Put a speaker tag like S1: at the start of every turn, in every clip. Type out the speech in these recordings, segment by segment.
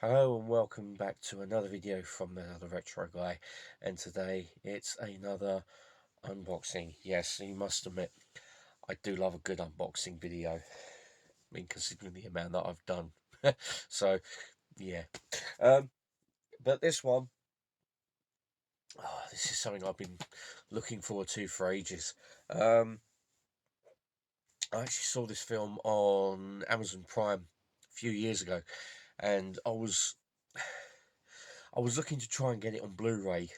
S1: Hello and welcome back to another video from another retro guy, and today it's another unboxing. Yes, you must admit I do love a good unboxing video. I mean, considering the amount that I've done. So yeah, but this one, this is something I've been looking forward to for ages. I actually saw this film on Amazon Prime a few years ago, and I was looking to try and get it on Blu-ray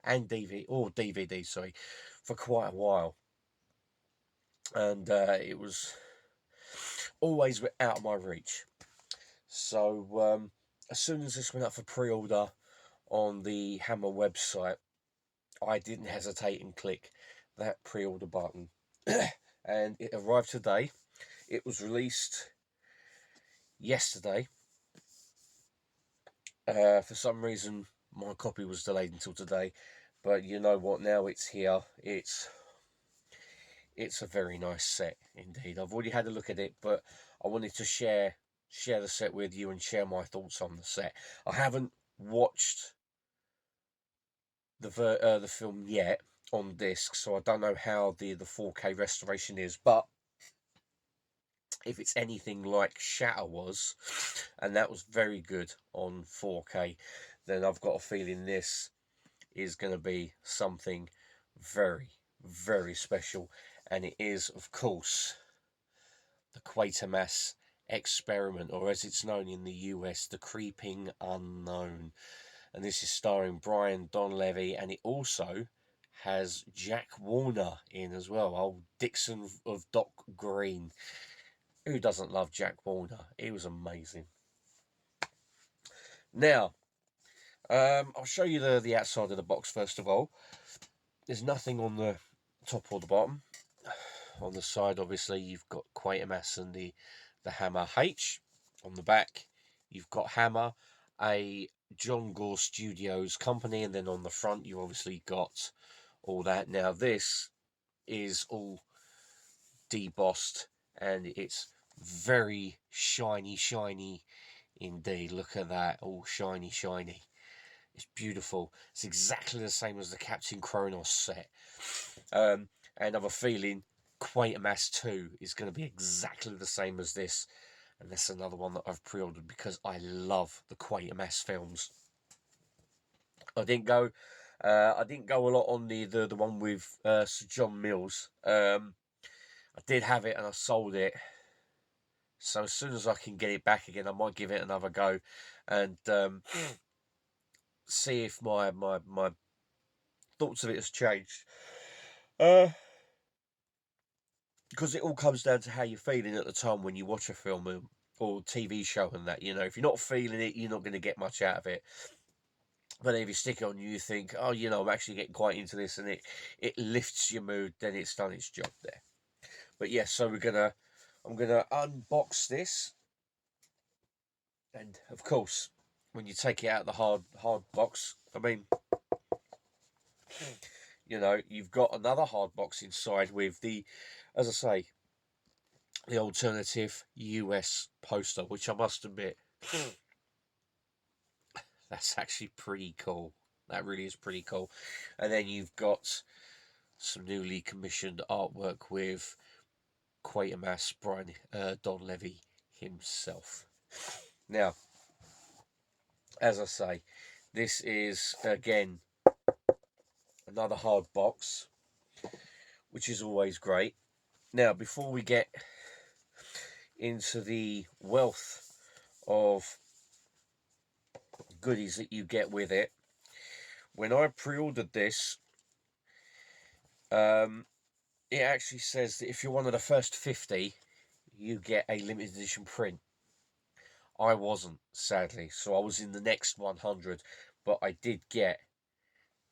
S1: and DVD, sorry, for quite a while, and it was always out of my reach. So as soon as this went up for pre-order on the Hammer website, I didn't hesitate and click that pre-order button, and it arrived today. It was released yesterday. For some reason, my copy was delayed until today, but you know what? Now it's here. It's a very nice set indeed. I've already had a look at it, but I wanted to share the set with you and share my thoughts on the set. I haven't watched the film yet on disc, so I don't know how the 4K restoration is, but if it's anything like Shatter was, and that was very good on 4K, then I've got a feeling this is going to be something very, very special. And it is, of course, the Quatermass Experiment, or as it's known in the US, the Creeping Unknown. And this is starring Brian Donlevy, and it also has Jack Warner in as well, old Dixon of Dock Green. Who doesn't love Jack Warner? He was amazing. Now, I'll show you the outside of the box first of all. There's nothing on the top or the bottom. On the side, obviously, you've got Quatermass and the Hammer H. On the back, you've got Hammer, a John Gore Studios company, and then on the front, you obviously got all that. Now, this is all debossed, and it's very shiny indeed. Look at that, all shiny. It's beautiful. It's exactly the same as the Captain Kronos set. And I have a feeling Quatermass 2 is going to be exactly the same as this. And that's another one that I've pre-ordered because I love the Quatermass films. I didn't go a lot on the one with Sir John Mills. I did have it and I sold it. So as soon as I can get it back again, I might give it another go and see if my thoughts of it has changed. Because it all comes down to how you're feeling at the time when you watch a film or TV show and that. You know, if you're not feeling it, you're not going to get much out of it. But if you stick it on you think, oh, you know, I'm actually getting quite into this, and it lifts your mood, then it's done its job there. But yes, so I'm gonna unbox this, and of course, when you take it out of the hard box, I mean, you know, you've got another hard box inside with the, as I say, the alternative US poster, which I must admit, that's actually pretty cool. That really is pretty cool. And then you've got some newly commissioned artwork with Quatermass Brian Donlevy himself. Now, as I say, this is again another hard box, which is always great. Now, before we get into the wealth of goodies that you get with it, when I pre-ordered this, it actually says that if you're one of the first 50, you get a limited edition print. I wasn't, sadly, so I was in the next 100, but I did get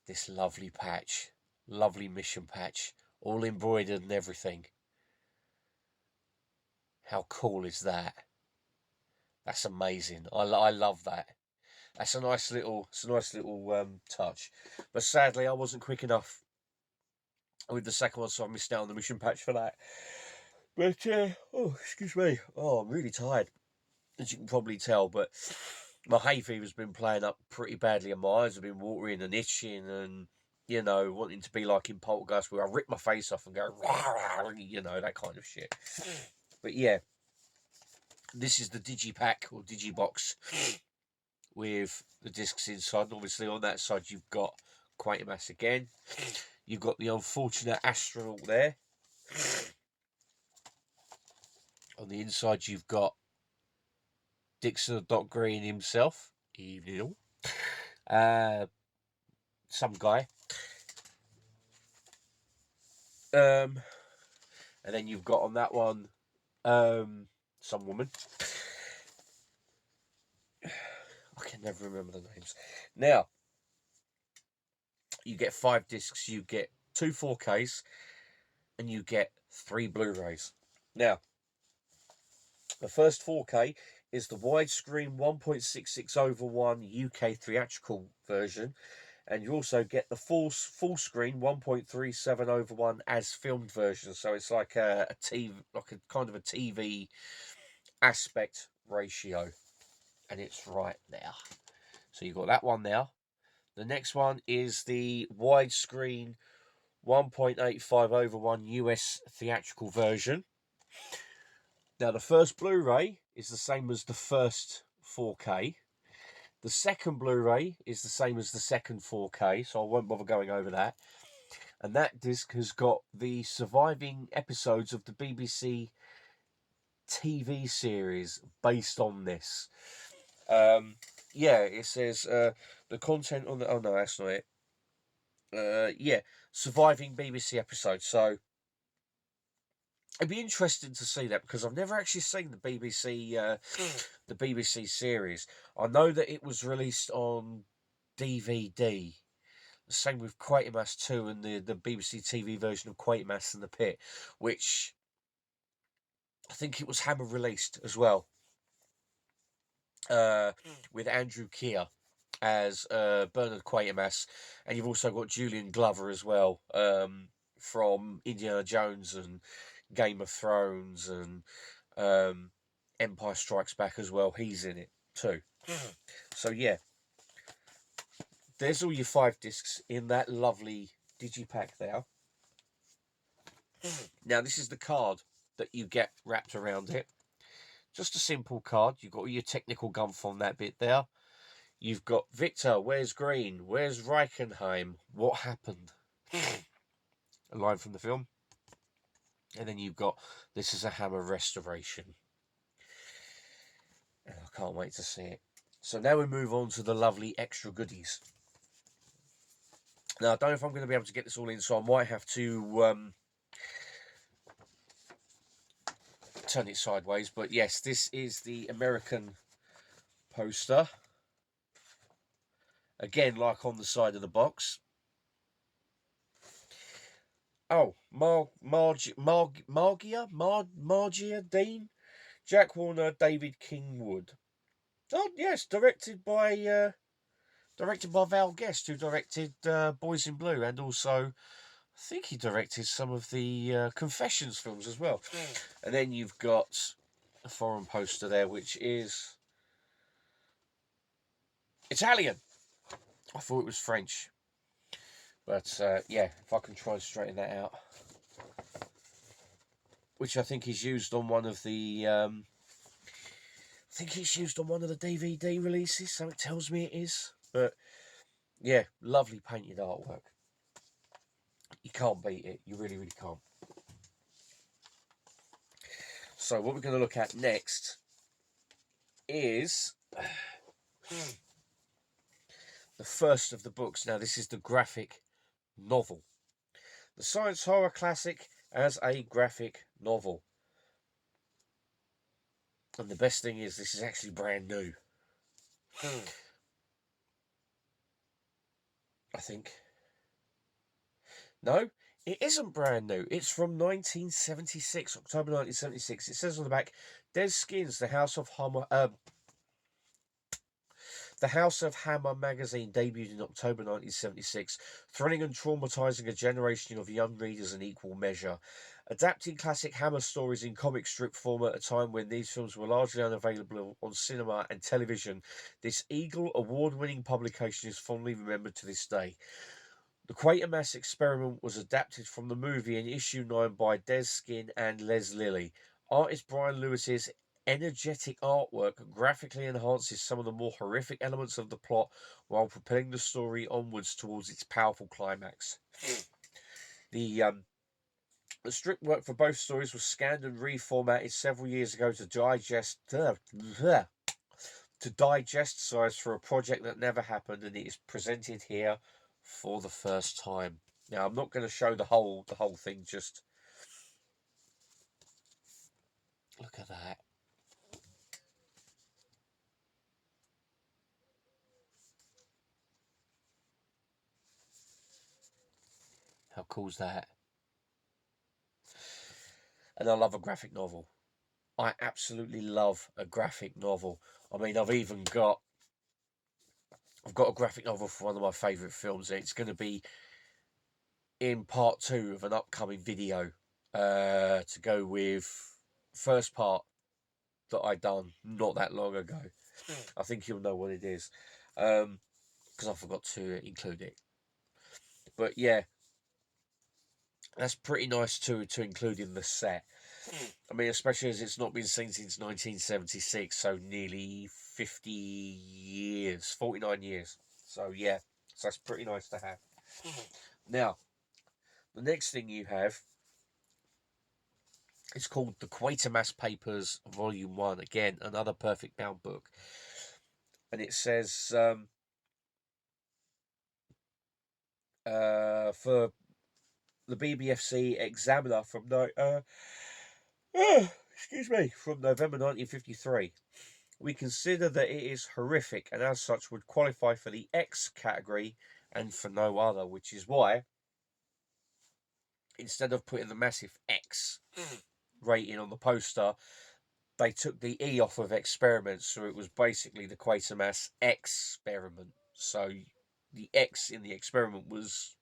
S1: this lovely patch, lovely mission patch, all embroidered and everything. How cool is that? That's amazing. I love that. That's a nice little, touch. But sadly, I wasn't quick enough with the second one, so I missed out on the mission patch for that. But oh, excuse me. Oh, I'm really tired, as you can probably tell. But my hay fever's been playing up pretty badly, and my eyes have been watering and itching, and you know, wanting to be like in Poltergeist, where I rip my face off and go, you know, that kind of shit. But yeah, this is the Digipack or Digibox with the discs inside. Obviously, on that side, you've got Quatermass again. You've got the unfortunate astronaut there. On the inside, you've got Dixon Doc Green himself. Evening all. Some guy. And then you've got on that one some woman. I can never remember the names. Now, you get 5 discs, you get 2 4Ks, and you get 3 Blu-rays. Now, the first 4K is the widescreen 1.66/1 UK theatrical version, and you also get the full screen 1.37/1 as filmed version. So it's like a TV, like a kind of a TV aspect ratio, and it's right there. So you've got that one there. The next one is the widescreen 1.85/1 US theatrical version. Now, the first Blu-ray is the same as the first 4K. The second Blu-ray is the same as the second 4K, so I won't bother going over that. And that disc has got the surviving episodes of the BBC TV series based on this. Yeah, it says the content on the... Oh, no, that's not it. Yeah, surviving BBC episodes. So it'd be interesting to see that, because I've never actually seen the BBC series. I know that it was released on DVD. The same with Quatermass 2 and the BBC TV version of Quatermass and the Pit, which I think it was Hammer released as well, with Andrew Keir as Bernard Quatermass, and you've also got Julian Glover as well, from Indiana Jones and Game of Thrones and Empire Strikes Back as well. He's in it too. So yeah, there's all your 5 discs in that lovely digipack there. Now, this is the card that you get wrapped around it. Just a simple card. You've got all your technical gumph on that bit there. You've got Victor, where's Green? Where's Reichenheim? What happened? A line from the film. And then you've got, this is a Hammer restoration. And I can't wait to see it. So now we move on to the lovely extra goodies. Now, I don't know if I'm going to be able to get this all in, so I might have to turn it sideways. But yes, this is the American poster. Again, like on the side of the box. Oh, Margia Dean, Jack Warner, David Kingwood. Oh yes, directed by Val Guest, who directed Boys in Blue, and also I think he directed some of the Confessions films as well. And then you've got a foreign poster there, which is Italian. I thought it was French. But yeah, if I can try and straighten that out. Which I think is used on one of the... I think it's used on one of the DVD releases, so it tells me it is. But yeah, lovely painted artwork. You can't beat it. You really, really can't. So what we're going to look at next is the first of the books. Now, this is the graphic novel. The science horror classic as a graphic novel. And the best thing is, this is actually brand new. I think. No, it isn't brand new. It's from 1976, October 1976. It says on the back, Des Skins, The House of Hammer magazine debuted in October 1976, thrilling and traumatizing a generation of young readers in equal measure. Adapting classic Hammer stories in comic strip form at a time when these films were largely unavailable on cinema and television, this Eagle award-winning publication is fondly remembered to this day. The Quatermass Experiment was adapted from the movie in issue 9 by Des Skin and Les Lilly. Artist Brian Lewis's energetic artwork graphically enhances some of the more horrific elements of the plot while propelling the story onwards towards its powerful climax. The strip work for both stories was scanned and reformatted several years ago to digest size for a project that never happened, and it is presented here for the first time. Now, I'm not going to show the whole thing. Just look at that. How cool is that? And I love a graphic novel. I absolutely love a graphic novel. I mean, I've got a graphic novel for one of my favourite films. It's going to be in part 2 of an upcoming video to go with first part that I done not that long ago. I think you'll know what it is, because I forgot to include it. But yeah, that's pretty nice to include in the set. I mean, especially as it's not been seen since 1976, so nearly 50 years, 49 years. So yeah, so that's pretty nice to have. Now, the next thing you have, it's called the Quatermass Papers, Volume 1. Again, another perfect bound book. And it says, for the BBFC Examiner from from November 1953. We consider that it is horrific and as such would qualify for the X category and for no other, which is why instead of putting the massive X rating on the poster, they took the E off of experiment, so it was basically the Quatermass Xperiment. So the X in the experiment was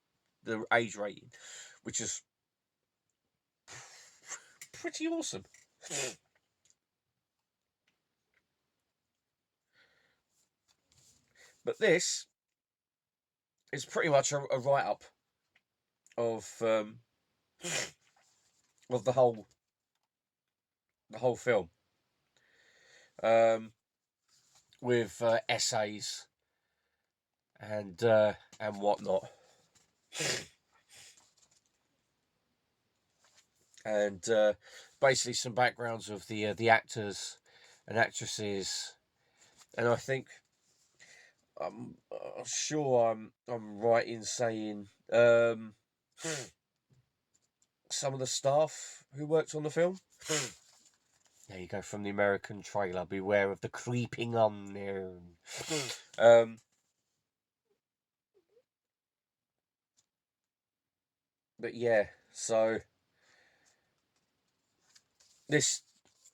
S1: the age rating, which is pretty awesome. But this is pretty much a write-up of the whole film, with essays and whatnot, and basically some backgrounds of the actors and actresses, and I think I'm sure I'm right in saying some of the staff who worked on the film. There you go, from the American trailer. Beware of the creeping unknown. But yeah, so this,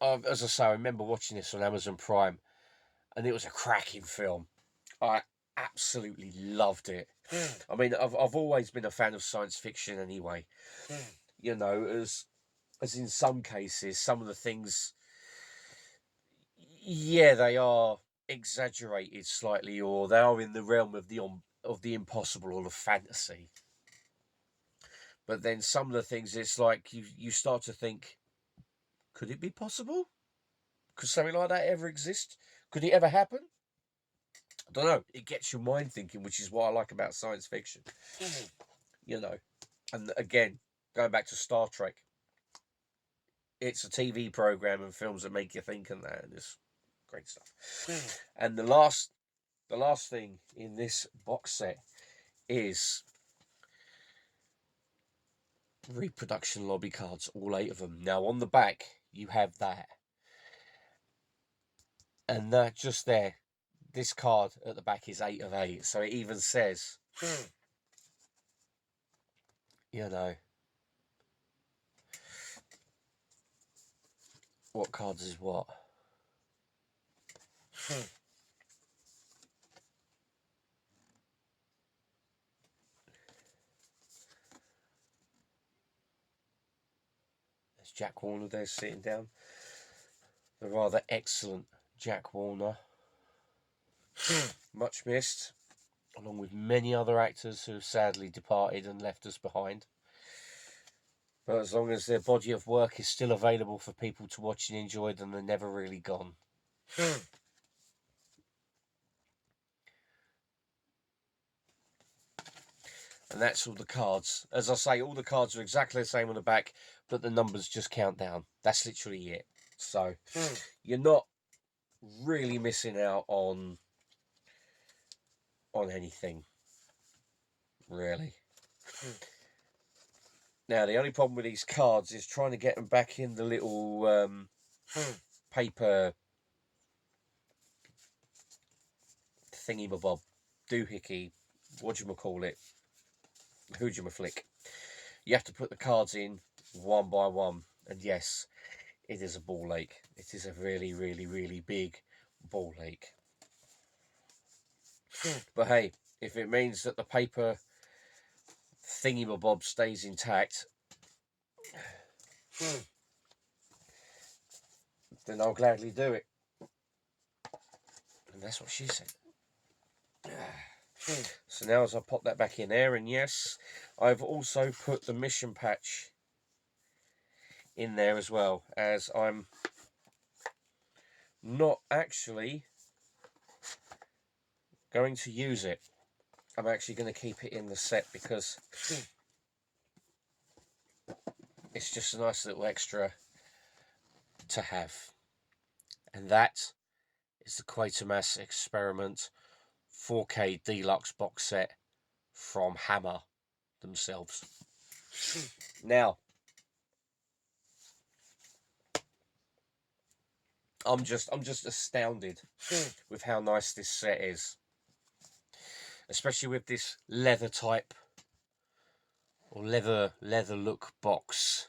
S1: as I say, I remember watching this on Amazon Prime, and it was a cracking film. I absolutely loved it. I mean, I've always been a fan of science fiction anyway. You know, as in some cases, some of the things, yeah, they are exaggerated slightly, or they are in the realm of the impossible or the fantasy. But then some of the things, it's like you start to think, could it be possible? Could something like that ever exist? Could it ever happen? I don't know. It gets your mind thinking, which is what I like about science fiction. You know, and again, going back to Star Trek, it's a TV program and films that make you think, and that, and it's great stuff. And the last thing in this box set is reproduction lobby cards, all 8 of them. Now on the back you have that, and that just there, this card at the back is 8 of 8. So it even says, you know, what cards is what. There's Jack Warner there sitting down. The rather excellent Jack Warner. Much missed, along with many other actors who have sadly departed and left us behind. But as long as their body of work is still available for people to watch and enjoy, then they're never really gone. And that's all the cards. As I say, all the cards are exactly the same on the back, but the numbers just count down. That's literally it. So you're not really missing out on anything, really. Now, the only problem with these cards is trying to get them back in the little paper thingy-mabob, doohickey, whatchamacallit, hoojamaflick. You have to put the cards in one by one, and yes, it is a ball ache. It is a really, really, really big ball ache. But hey, if it means that the paper thingy-mabob stays intact, then I'll gladly do it. And that's what she said. So now as I pop that back in there, and yes, I've also put the mission patch in there as well, as I'm not actually going to use it. I'm actually going to keep it in the set because it's just a nice little extra to have. And that is the Quatermass Xperiment 4K Deluxe box set from Hammer themselves. Now, I'm just astounded with how nice this set is, especially with this leather type or leather look box.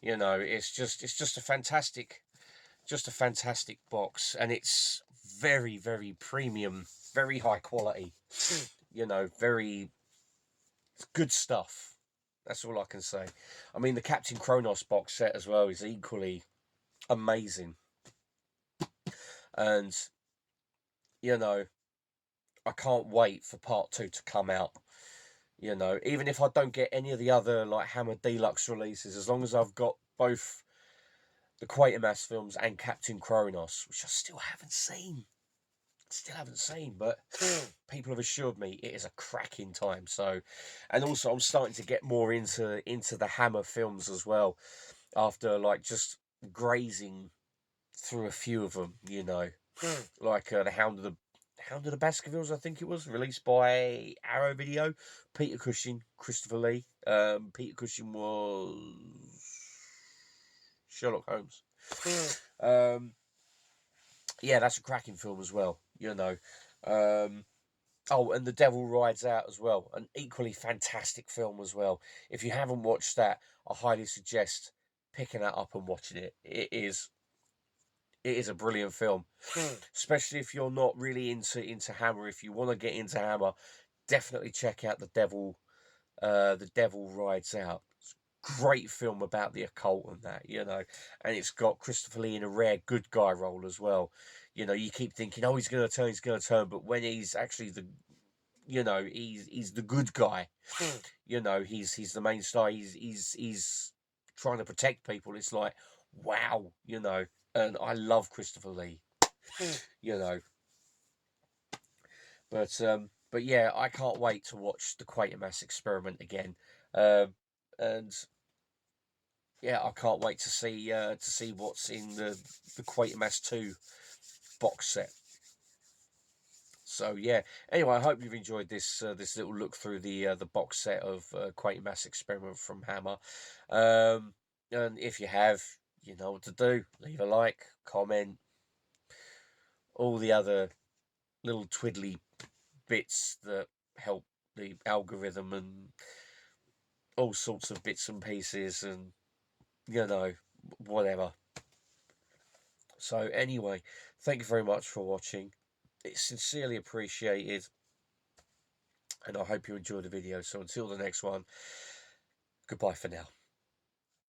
S1: You know, it's just a fantastic box, and it's very, very premium, very high quality. You know, very good stuff. That's all I can say. I mean, the Captain Kronos box set as well is equally amazing. And, you know, I can't wait for part 2 to come out. You know, even if I don't get any of the other, like, Hammer Deluxe releases, as long as I've got both the Quatermass films and Captain Kronos, which I still haven't seen. But people have assured me it is a cracking time. So, and also I'm starting to get more into the Hammer films as well, after like just grazing through a few of them. You know, like the Hound of the Baskervilles, I think it was, released by Arrow Video. Peter Cushing, Christopher Lee. Peter Cushing was Sherlock Holmes. Yeah, that's a cracking film as well, you know. Oh, and The Devil Rides Out as well, an equally fantastic film as well. If you haven't watched that, I highly suggest picking that up and watching it. It is a brilliant film, especially if you're not really into Hammer. If you want to get into Hammer, definitely check out The Devil Rides Out. Great film about the occult and that, you know, and it's got Christopher Lee in a rare good guy role as well. You know, you keep thinking, oh, he's going to turn, but when he's actually you know, he's the good guy. You know, he's the main star. He's trying to protect people. It's like, wow, you know, and I love Christopher Lee. You know, but yeah, I can't wait to watch the Quatermass Experiment again. And yeah, I can't wait to see what's in the Quatermass 2 box set. So yeah, anyway, I hope you've enjoyed this this little look through the box set of Quatermass Experiment from Hammer. And if you have, you know what to do. Leave a like, comment, all the other little twiddly bits that help the algorithm, and all sorts of bits and pieces, and you know, whatever. So anyway, thank you very much for watching. It's sincerely appreciated, and I hope you enjoyed the video. So until the next one, goodbye for now.